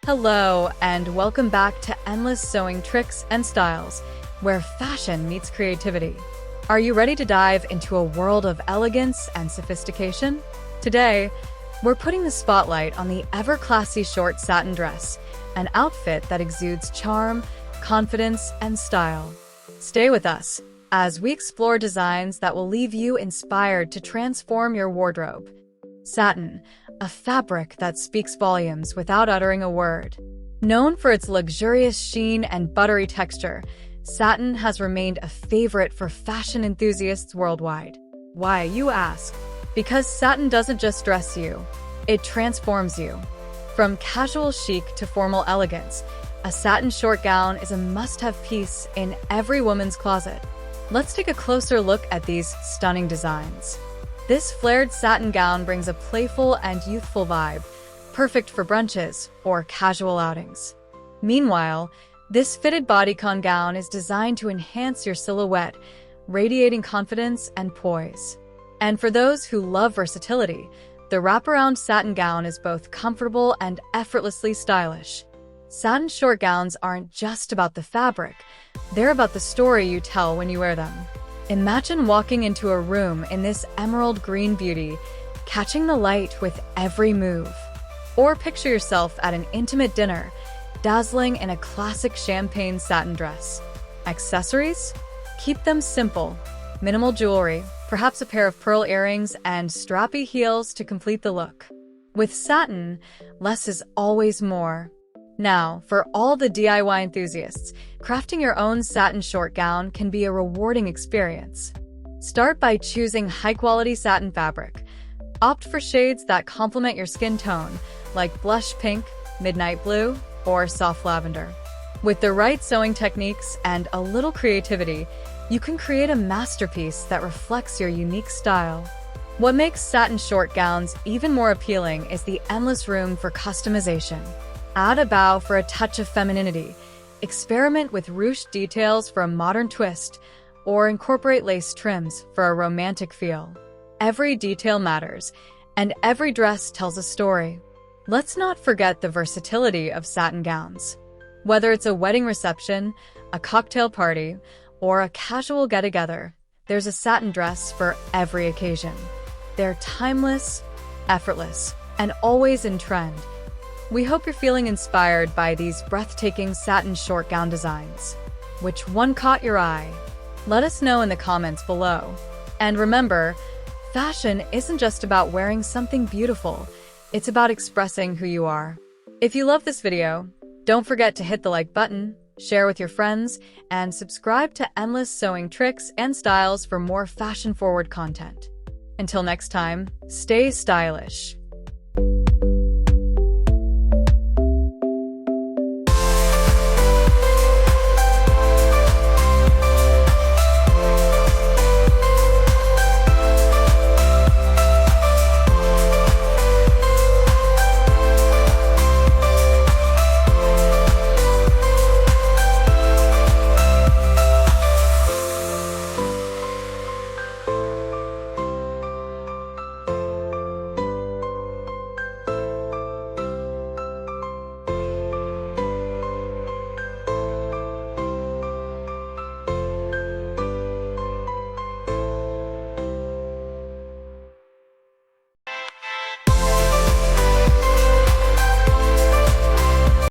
Hello, and welcome back to Endless Sewing Tricks and Styles, where fashion meets creativity. Are you ready to dive into a world of elegance and sophistication? Today, we're putting the spotlight on the ever-classy short satin dress, an outfit that exudes charm, confidence, and style. Stay with us as we explore designs that will leave you inspired to transform your wardrobe. Satin, a fabric that speaks volumes without uttering a word. Known for its luxurious sheen and buttery texture, satin has remained a favorite for fashion enthusiasts worldwide. Why, you ask? Because satin doesn't just dress you, it transforms you. From casual chic to formal elegance, a satin short gown is a must-have piece in every woman's closet. Let's take a closer look at these stunning designs. This flared satin gown brings a playful and youthful vibe, perfect for brunches or casual outings. Meanwhile, this fitted bodycon gown is designed to enhance your silhouette, radiating confidence and poise. And for those who love versatility, the wraparound satin gown is both comfortable and effortlessly stylish. Satin short gowns aren't just about the fabric, they're about the story you tell when you wear them. Imagine walking into a room in this emerald green beauty, catching the light with every move. Or picture yourself at an intimate dinner, dazzling in a classic champagne satin dress. Accessories? Keep them simple. Minimal jewelry, perhaps a pair of pearl earrings and strappy heels to complete the look. With satin, less is always more. Now, for all the DIY enthusiasts, crafting your own satin short gown can be a rewarding experience. Start by choosing high-quality satin fabric. Opt for shades that complement your skin tone, like blush pink, midnight blue, or soft lavender. With the right sewing techniques and a little creativity, you can create a masterpiece that reflects your unique style. What makes satin short gowns even more appealing is the endless room for customization. Add a bow for a touch of femininity, experiment with ruched details for a modern twist, or incorporate lace trims for a romantic feel. Every detail matters, and every dress tells a story. Let's not forget the versatility of satin gowns. Whether it's a wedding reception, a cocktail party, or a casual get-together, there's a satin dress for every occasion. They're timeless, effortless, and always in trend. We hope you're feeling inspired by these breathtaking satin short gown designs. Which one caught your eye? Let us know in the comments below. And remember, fashion isn't just about wearing something beautiful, it's about expressing who you are. If you love this video, don't forget to hit the like button, share with your friends, and subscribe to Endless Sewing Tricks and Styles for more fashion-forward content. Until next time, stay stylish.